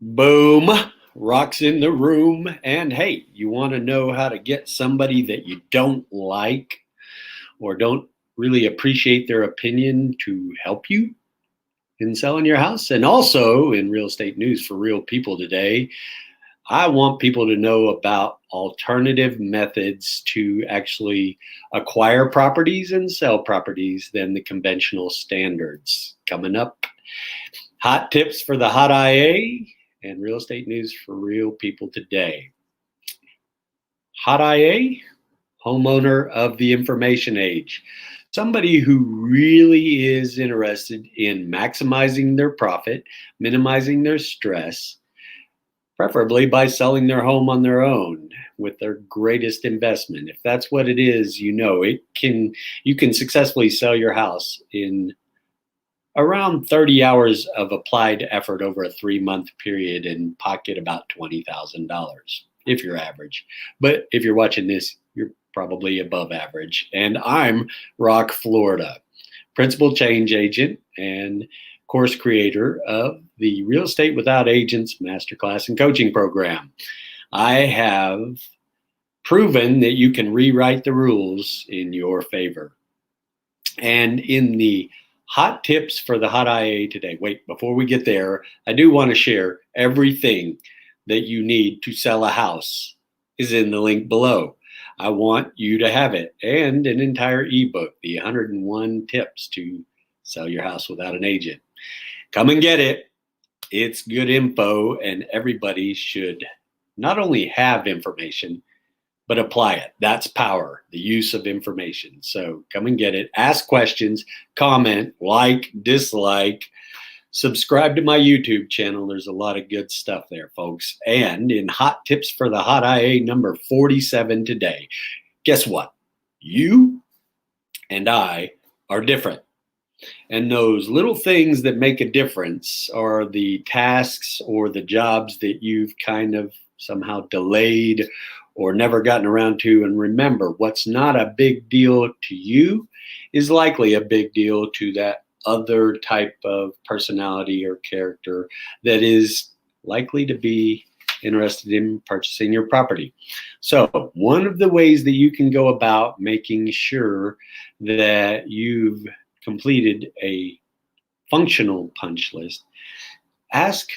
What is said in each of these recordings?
Boom, rocks in the room. And hey, you want to know how to get somebody that you don't like or don't really appreciate their opinion to help you in selling your house? And also in real estate news for real people today, I want people to know about alternative methods to actually acquire properties and sell properties than the conventional standards. Coming up, hot tips for the hot IA and real estate news for real people today. Hot IA, homeowner of the information age. Somebody who really is interested in maximizing their profit, minimizing their stress, preferably by selling their home on their own with their greatest investment. If that's what it is, you can successfully sell your house in around 30 hours of applied effort over a 3-month period and pocket about $20,000 if you're average. But if you're watching this, you're probably above average. And I'm Rock Florida, principal change agent and course creator of the Real Estate Without Agents Masterclass and Coaching Program. I have proven that you can rewrite the rules in your favor. And in the hot tips for the hot IA today. Wait, before we get there, I do want to share everything that you need to sell a house is in the link below. I want you to have it and an entire ebook, the 101 tips to sell your house without an agent. Come and get it. It's good info and everybody should not only have information, but apply it. That's power, the use of information. So come and get it. Ask questions, comment, like, dislike, subscribe to my YouTube channel. There's a lot of good stuff there, folks. And in hot tips for the hot IA number 47 today, guess what? You and I are different. And those little things that make a difference are the tasks or the jobs that you've kind of somehow delayed or never gotten around to. And remember, what's not a big deal to you is likely a big deal to that other type of personality or character that is likely to be interested in purchasing your property. So one of the ways that you can go about making sure that you've completed a functional punch list, ask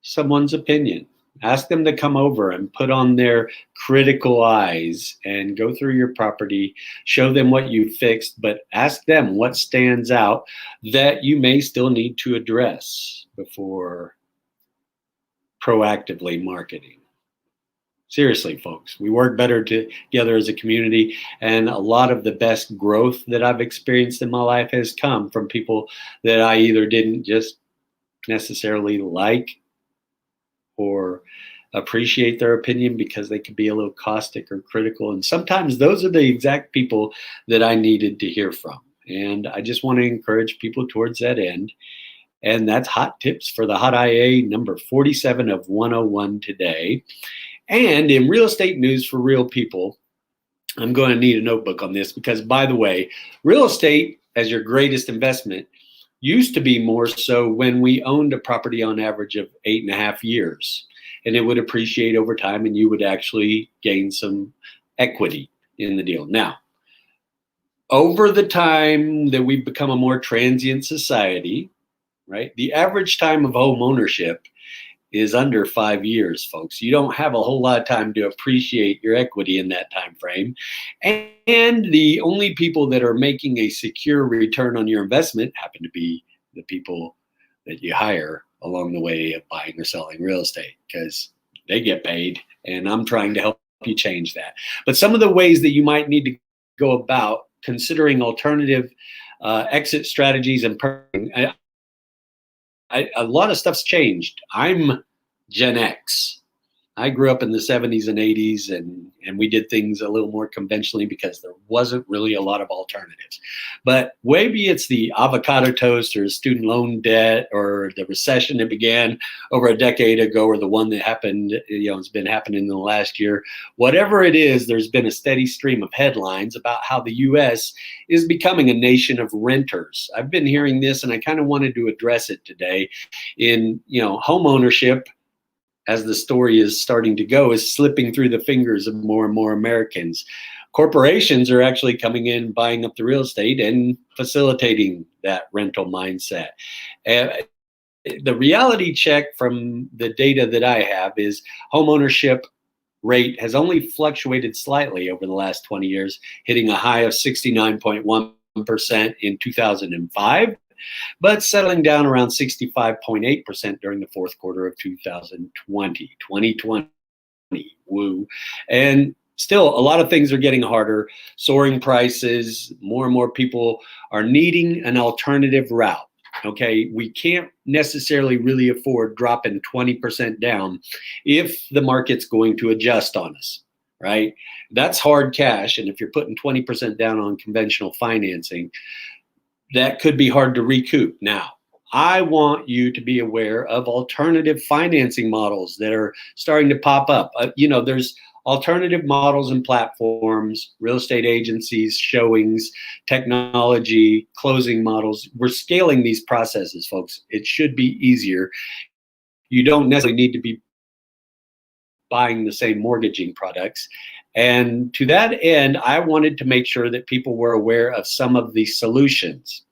someone's opinion. Ask them to come over and put on their critical eyes and go through your property, show them what you fixed, but ask them what stands out that you may still need to address before proactively marketing. Seriously, folks, we work better together as a community, and a lot of the best growth that I've experienced in my life has come from people that I either didn't just necessarily like or appreciate their opinion because they could be a little caustic or critical. And sometimes those are the exact people that I needed to hear from. And I just want to encourage people towards that end. And that's hot tips for the hot IA number 47 of 101 today. And in real estate news for real people, I'm going to need a notebook on this because, by the way, real estate as your greatest investment used to be more so when we owned a property on average of 8.5 years, and it would appreciate over time and you would actually gain some equity in the deal. Now, over the time that we've become a more transient society, right, the average time of home ownership is under 5 years, folks. You don't have a whole lot of time to appreciate your equity in that time frame. And the only people that are making a secure return on your investment happen to be the people that you hire along the way of buying or selling real estate, because they get paid, and I'm trying to help you change that. But some of the ways that you might need to go about considering alternative exit strategies and a lot of stuff's changed. I'm Gen X. I grew up in the 70s and 80s, and we did things a little more conventionally because there wasn't really a lot of alternatives. But maybe it's the avocado toast or student loan debt or the recession that began over a decade ago or the one that happened, it's been happening in the last year. Whatever it is, there's been a steady stream of headlines about how the U.S. is becoming a nation of renters. I've been hearing this, and I kind of wanted to address it today in, home ownership. as the story is starting to go, is slipping through the fingers of more and more Americans. Corporations are actually coming in, buying up the real estate and facilitating that rental mindset. Uh, the reality check from the data that I have is home ownership rate has only fluctuated slightly over the last 20 years, hitting a high of 69.1% in 2005, but settling down around 65.8% during the fourth quarter of 2020. Woo. And still, a lot of things are getting harder. Soaring prices, more and more people are needing an alternative route. Okay, we can't necessarily really afford dropping 20% down if the market's going to adjust on us, right? That's hard cash. And if you're putting 20% down on conventional financing, that could be hard to recoup. Now, I want you to be aware of alternative financing models that are starting to pop up. There's alternative models and platforms, real estate agencies, showings, technology, closing models. We're scaling these processes, folks. It should be easier. You don't necessarily need to be buying the same mortgaging products. And to that end, I wanted to make sure that people were aware of some of the solutions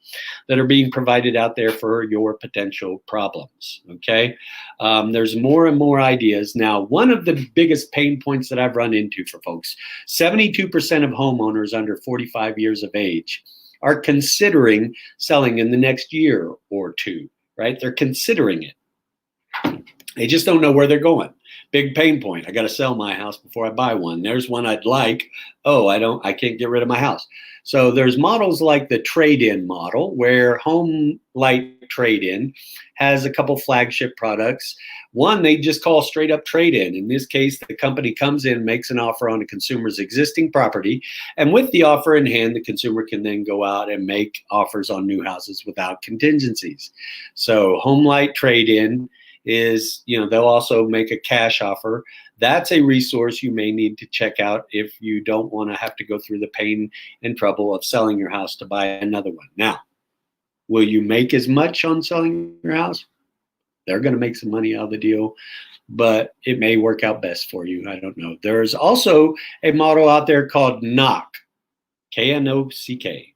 that are being provided out there for your potential problems. Okay. There's more and more ideas. Now, one of the biggest pain points that I've run into for folks, 72% of homeowners under 45 years of age are considering selling in the next year or two, right? They're considering it. They just don't know where they're going. Big pain point. I got to sell my house before I buy one. There's one I'd like. Oh, I can't get rid of my house. So there's models like the trade-in model, where Home Light Trade-In has a couple flagship products. One they just call straight up trade-in. In this case, the company comes in, makes an offer on a consumer's existing property, and with the offer in hand, the consumer can then go out and make offers on new houses without contingencies. So Home Light Trade-In is, they'll also make a cash offer. That's a resource you may need to check out if you don't want to have to go through the pain and trouble of selling your house to buy another one. Now, will you make as much on selling your house? They're going to make some money out of the deal, but it may work out best for you. I don't know. There's also a model out there called Knock, K-N-O-C-K.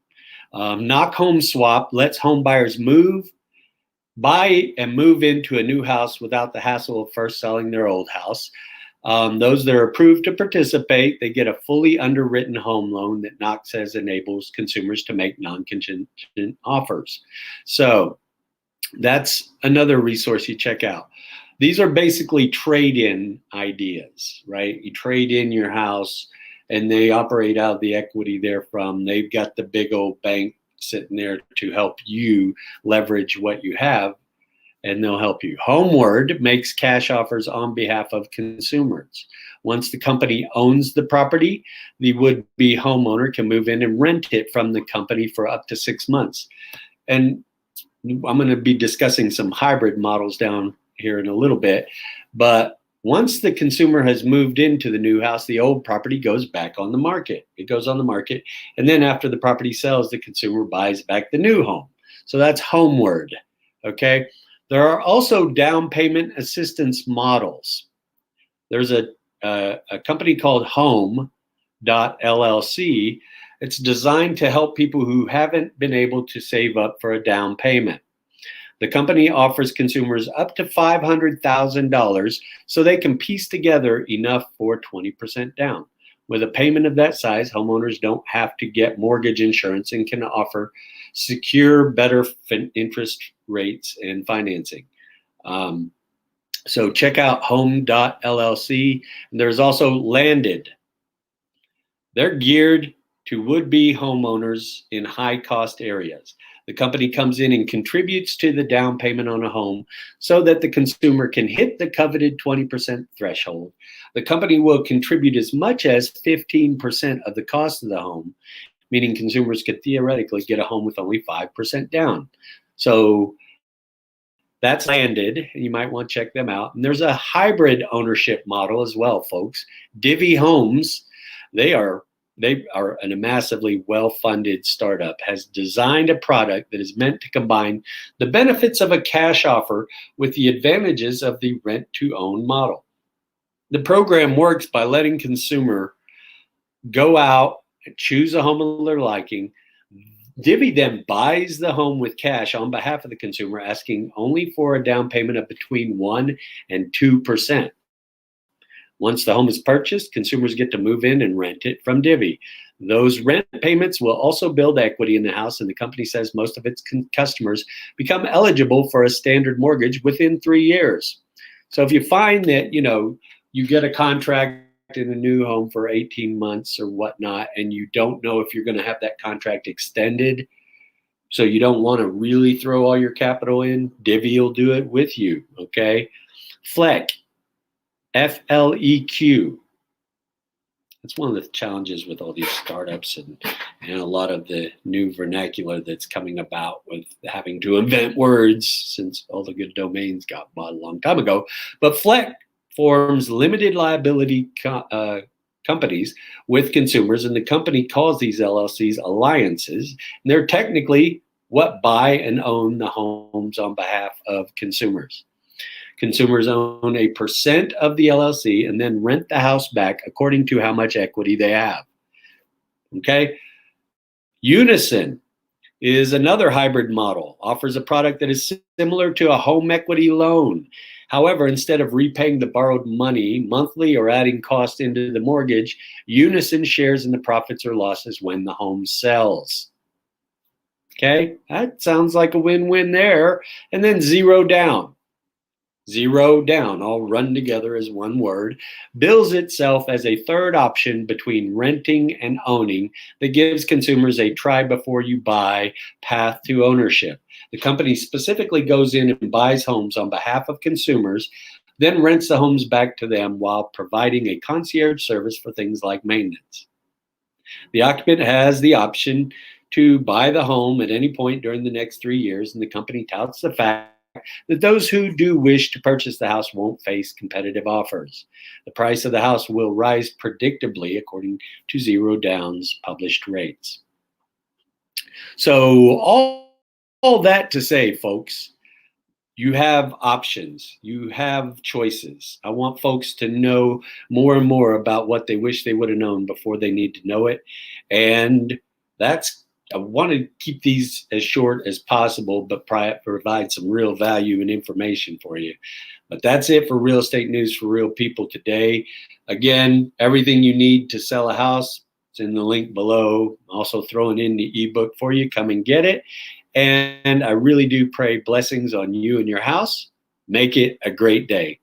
Knock Home Swap lets home buyers buy and move into a new house without the hassle of first selling their old house. Those that are approved to participate, they get a fully underwritten home loan that Knox says enables consumers to make non-contingent offers. So that's another resource you check out. These are basically trade-in ideas, right? You trade in your house and they operate out of the equity therefrom. They've got the big old bank sitting there to help you leverage what you have, and they'll help you. Homeward makes cash offers on behalf of consumers. Once the company owns the property, the would-be homeowner can move in and rent it from the company for up to 6 months. And I'm going to be discussing some hybrid models down here in a little bit, but once the consumer has moved into the new house, the old property goes back on the market. It goes on the market, and then after the property sells, the consumer buys back the new home. So that's homeward, okay? There are also down payment assistance models. There's a company called Home.LLC. It's designed to help people who haven't been able to save up for a down payment. The company offers consumers up to $500,000 so they can piece together enough for 20% down. With a payment of that size, homeowners don't have to get mortgage insurance and can offer secure, better interest rates and financing. So check out Home.LLC. And there's also Landed. They're geared to would-be homeowners in high-cost areas. The company comes in and contributes to the down payment on a home so that the consumer can hit the coveted 20% threshold. The company will contribute as much as 15% of the cost of the home, meaning consumers could theoretically get a home with only 5% down. So that's Landed, and you might want to check them out. And there's a hybrid ownership model as well, folks. Divvy Homes, they are they are a massively well-funded startup, has designed a product that is meant to combine the benefits of a cash offer with the advantages of the rent-to-own model. The program works by letting consumer go out and choose a home of their liking. Divvy then buys the home with cash on behalf of the consumer, asking only for a down payment of between 1 and 2%. Once the home is purchased, consumers get to move in and rent it from Divvy. Those rent payments will also build equity in the house, and the company says most of its customers become eligible for a standard mortgage within 3 years. So if you find that, you get a contract in a new home for 18 months or whatnot, and you don't know if you're going to have that contract extended, so you don't want to really throw all your capital in, Divvy will do it with you, okay? FLEQ, FLEQ. That's one of the challenges with all these startups and a lot of the new vernacular that's coming about with having to invent words, since all the good domains got bought a long time ago. But FLEQ forms limited liability companies with consumers, and the company calls these LLCs alliances. And they're technically what buy and own the homes on behalf of consumers. Consumers own a percent of the LLC and then rent the house back according to how much equity they have. Okay? Unison is another hybrid model, offers a product that is similar to a home equity loan. However, instead of repaying the borrowed money monthly or adding cost into the mortgage, Unison shares in the profits or losses when the home sells. Okay, that sounds like a win-win there. And then zero down. Zero down, all run together as one word, bills itself as a third option between renting and owning that gives consumers a try before you buy path to ownership. The company specifically goes in and buys homes on behalf of consumers, then rents the homes back to them while providing a concierge service for things like maintenance. The occupant has the option to buy the home at any point during the next 3 years, and the company touts the fact that those who do wish to purchase the house won't face competitive offers. The price of the house will rise predictably according to Zero Down's published rates. So all that to say, folks, you have options, you have choices. I want folks to know more and more about what they wish they would have known before they need to know it. And I want to keep these as short as possible, but provide some real value and information for you. But that's it for Real Estate News for Real People today. Again, everything you need to sell a house is in the link below. I'm also throwing in the ebook for you. Come and get it. And I really do pray blessings on you and your house. Make it a great day.